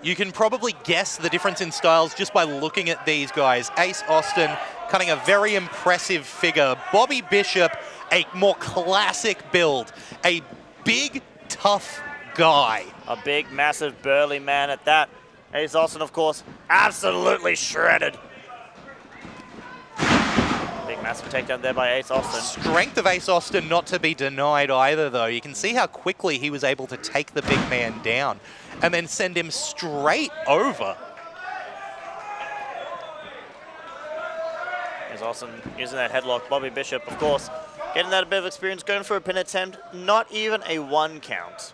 You can probably guess the difference in styles just by looking at these guys. Ace Austin cutting a very impressive figure. Bobby Bishop, a more classic build. A big, tough guy. A big, massive, burly man at that. Ace Austin, of course, absolutely shredded. Big, massive takedown there by Ace Austin. Strength of Ace Austin not to be denied either, though. You can see how quickly he was able to take the big man down and then send him straight over. Ace Austin using that headlock. Bobby Bishop, of course, getting that a bit of experience, going for a pin attempt. Not even a 1 count.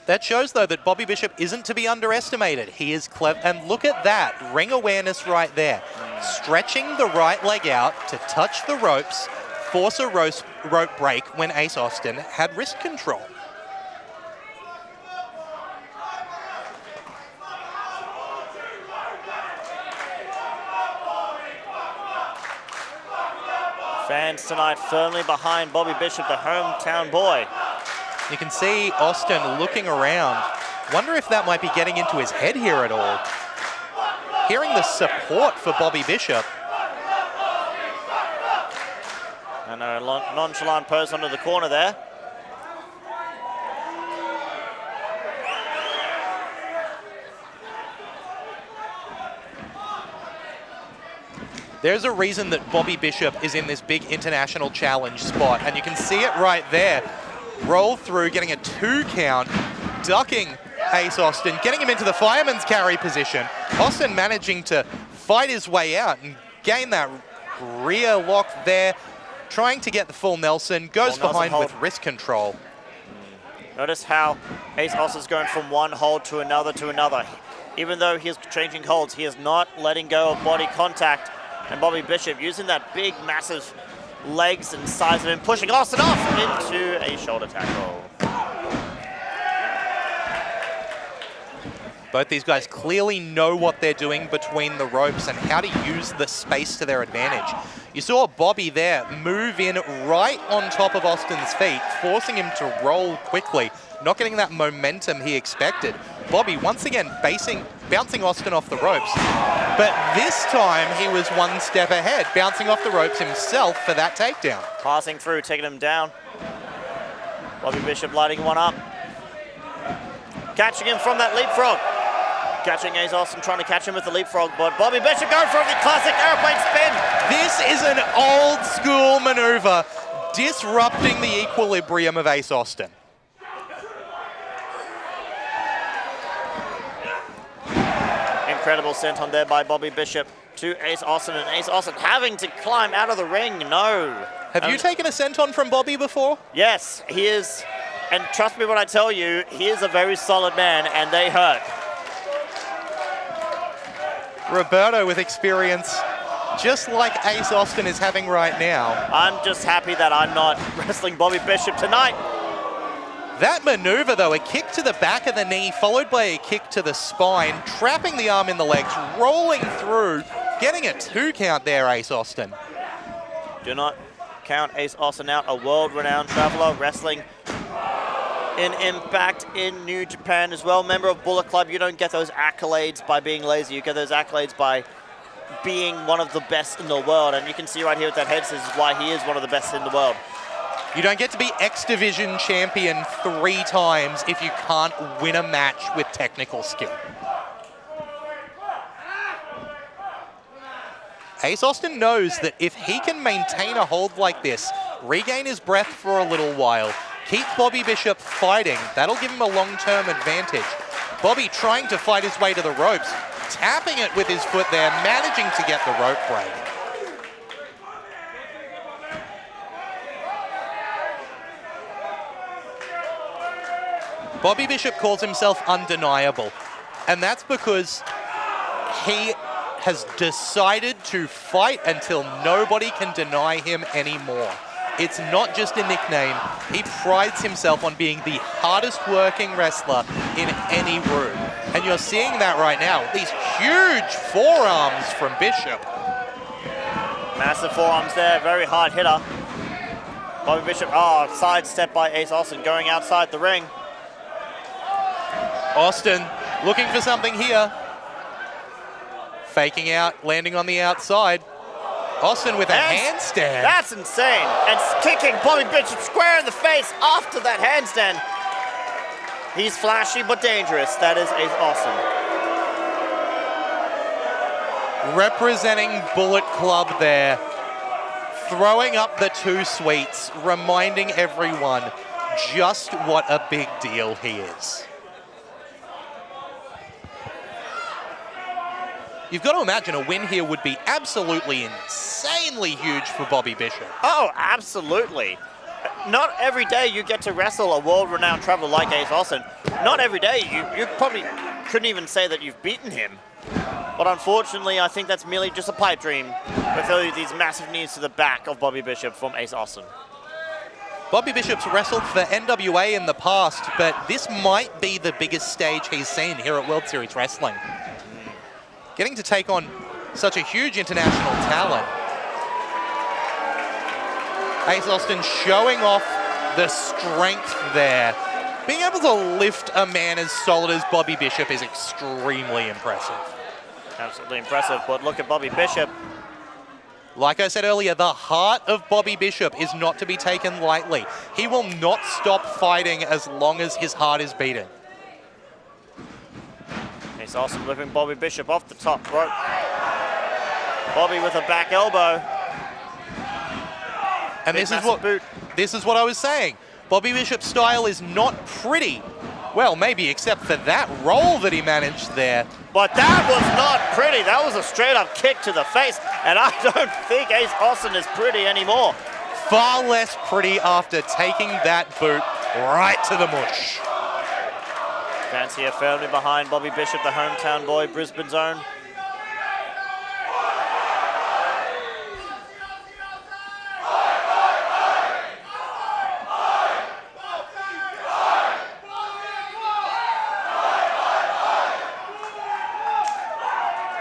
That shows, though, that Bobby Bishop isn't to be underestimated. He is clever. And look at that. Ring awareness right there. Stretching the right leg out to touch the ropes, force a rope break when Ace Austin had wrist control. Fans tonight firmly behind Bobby Bishop, the hometown boy. You can see Austin looking around. Wonder if that might be getting into his head here at all. Hearing the support for Bobby Bishop. And a nonchalant pose onto the corner there. There's a reason that Bobby Bishop is in this big international challenge spot, and you can see it right there. Roll through, getting a 2 count, ducking Ace Austin, getting him into the fireman's carry position. Austin managing to fight his way out and gain that rear lock there, trying to get the full Nelson, goes behind with wrist control. Notice how Ace Austin's going from one hold to another to another. Even though he is changing holds, he is not letting go of body contact. And Bobby Bishop using that big, massive legs and size of him, pushing Austin off into a shoulder tackle. Both these guys clearly know what they're doing between the ropes and how to use the space to their advantage. You saw Bobby there move in right on top of Austin's feet, forcing him to roll quickly, not getting that momentum he expected. Bobby once again bouncing Austin off the ropes, but this time he was one step ahead, bouncing off the ropes himself for that takedown. Passing through, taking him down. Bobby Bishop lighting one up. Catching him from that leapfrog. Catching Ace Austin, trying to catch him with the leapfrog, but Bobby Bishop going for the classic airplane spin. This is an old school maneuver, disrupting the equilibrium of Ace Austin. Incredible senton there by Bobby Bishop to Ace Austin, and Ace Austin having to climb out of the ring. No. Have you taken a senton from Bobby before? Yes, he is. And trust me when I tell you, he is a very solid man, and they hurt. Roberto with experience, just like Ace Austin is having right now. I'm just happy that I'm not wrestling Bobby Bishop tonight. That maneuver, though, a kick to the back of the knee, followed by a kick to the spine, trapping the arm in the legs, rolling through, getting a 2 count there, Ace Austin. Do not count Ace Austin out, a world-renowned traveler, wrestling in Impact in New Japan as well. Member of Bullet Club, you don't get those accolades by being lazy. You get those accolades by being one of the best in the world. And you can see right here with that head, this is why he is one of the best in the world. You don't get to be X Division champion 3 times if you can't win a match with technical skill. Ace Austin knows that if he can maintain a hold like this, regain his breath for a little while, keep Bobby Bishop fighting, that'll give him a long-term advantage. Bobby trying to fight his way to the ropes, tapping it with his foot there, managing to get the rope break. Bobby Bishop calls himself undeniable, and that's because he has decided to fight until nobody can deny him anymore. It's not just a nickname. He prides himself on being the hardest working wrestler in any room. And you're seeing that right now. These huge forearms from Bishop. Massive forearms there, very hard hitter. Bobby Bishop, sidestep by Ace Austin, going outside the ring. Austin Looking for something here. Faking out, landing on the outside. Austin with a handstand. That's insane. And kicking Bobby Bishop square in the face after that handstand. He's flashy but dangerous. That is Ace Austin. Representing Bullet Club there. Throwing up the two sweets, reminding everyone just what a big deal he is. You've got to imagine a win here would be absolutely insanely huge for Bobby Bishop. Oh, absolutely. Not every day you get to wrestle a world-renowned traveler like Ace Austin. Not every day. You probably couldn't even say that you've beaten him. But unfortunately, I think that's merely just a pipe dream with these massive knees to the back of Bobby Bishop from Ace Austin. Bobby Bishop's wrestled for NWA in the past, but this might be the biggest stage he's seen here at World Series Wrestling. Getting to take on such a huge international talent. Ace Austin showing off the strength there. Being able to lift a man as solid as Bobby Bishop is extremely impressive. Absolutely impressive, but look at Bobby Bishop. Like I said earlier, the heart of Bobby Bishop is not to be taken lightly. He will not stop fighting as long as his heart is beating. Ace Austin lifting Bobby Bishop off the top rope. Bobby with a back elbow. And this is what I was saying. Bobby Bishop's style is not pretty. Well, maybe except for that roll that he managed there. But that was not pretty. That was a straight up kick to the face. And I don't think Ace Austin is pretty anymore. Far less pretty after taking that boot right to the mush. Fans here firmly behind Bobby Bishop, the hometown boy, Brisbane's own.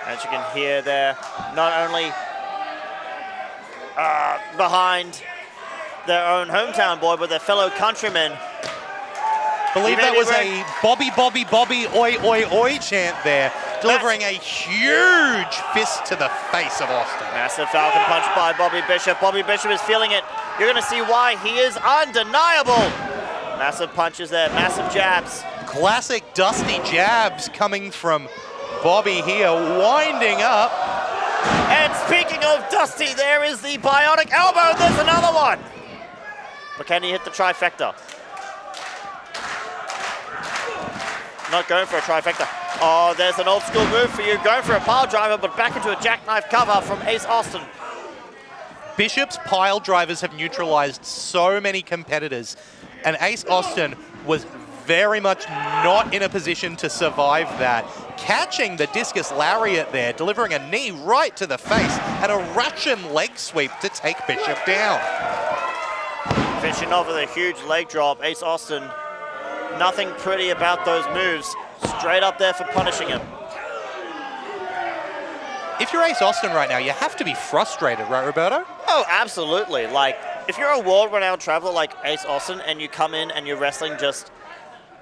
As you can hear there, not only behind their own hometown boy, but their fellow countrymen. Believe that was a Bobby, Bobby, Bobby, oi, oi, oi chant there, delivering a huge fist to the face of Austin. Massive Falcon punch by Bobby Bishop. Bobby Bishop is feeling it. You're going to see why he is undeniable. Massive punches there, massive jabs. Classic dusty jabs coming from Bobby here, winding up. And speaking of dusty, there is the bionic elbow. There's another one. But can he hit the trifecta? Not going for a trifecta. Oh, there's an old school move for you. Going for a pile driver, but back into a jackknife cover from Ace Austin. Bishop's pile drivers have neutralized so many competitors, and Ace Austin was very much not in a position to survive that. Catching the discus lariat there, delivering a knee right to the face, and a Russian leg sweep to take Bishop down. Finishing off with a huge leg drop. Ace Austin, nothing pretty about those moves. Straight up there for punishing him. If you're Ace Austin right now, you have to be frustrated, right, Roberto? Oh, absolutely. Like, if you're a world-renowned traveler like Ace Austin and you come in and you're wrestling just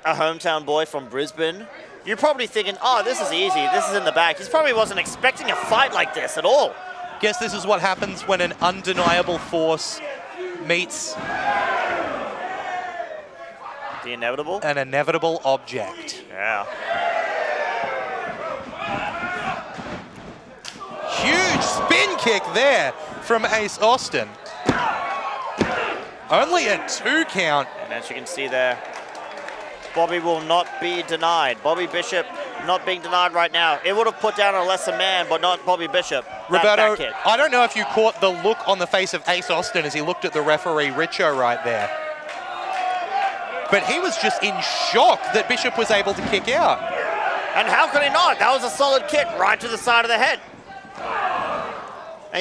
a hometown boy from Brisbane, you're probably thinking, oh, this is easy. This is in the bag. He probably wasn't expecting a fight like this at all. Guess this is what happens when an undeniable force meets the inevitable? An inevitable object. Yeah. Huge spin kick there from Ace Austin. Only a 2 count. And as you can see there, Bobby will not be denied. Bobby Bishop not being denied right now. It would have put down a lesser man, but not Bobby Bishop. Roberto, I don't know if you caught the look on the face of Ace Austin as he looked at the referee, Richo, right there. But he was just in shock that Bishop was able to kick out. And how could he not? That was a solid kick right to the side of the head.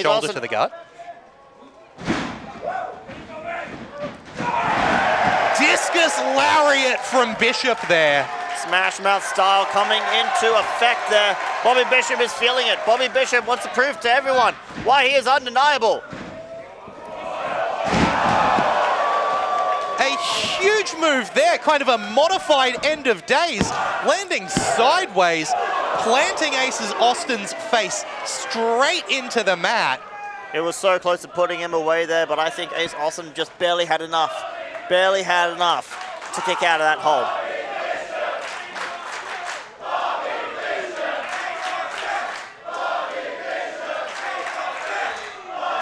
Shoulder to the gut. Discus lariat from Bishop there. Smash mouth style coming into effect there. Bobby Bishop is feeling it. Bobby Bishop wants to prove to everyone why he is undeniable. A Huge move there, kind of a modified end of days, landing sideways, planting Aces Austin's face straight into the mat. It was so close to putting him away there, but I think Ace Austin just barely had enough to kick out of that hole.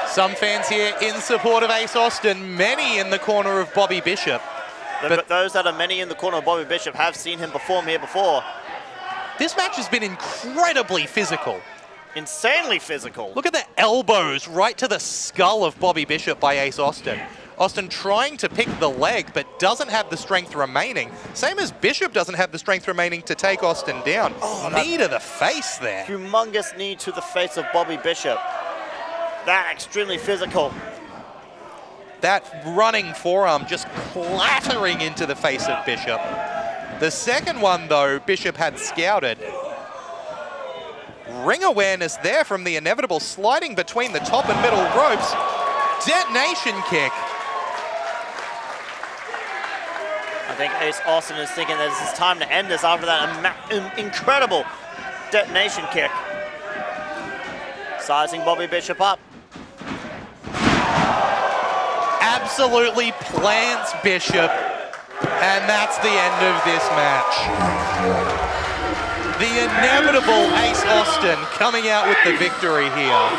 Some fans here in support of Ace Austin, many in the corner of Bobby Bishop. But those that are many in the corner of Bobby Bishop have seen him perform here before. This match has been incredibly physical. Insanely physical. Look at the elbows right to the skull of Bobby Bishop by Ace Austin. Austin trying to pick the leg, but doesn't have the strength remaining. Same as Bishop doesn't have the strength remaining to take Austin down. Knee to the face there. Humongous knee to the face of Bobby Bishop. That extremely physical. That running forearm just clattering into the face of Bishop. The second one, though, Bishop had scouted. Ring awareness there from the inevitable sliding between the top and middle ropes. Detonation kick. I think Ace Austin is thinking that it's time to end this after that incredible detonation kick. Sizing Bobby Bishop up. Absolutely plants Bishop, and that's the end of this match. The inevitable Ace Austin coming out with the victory here.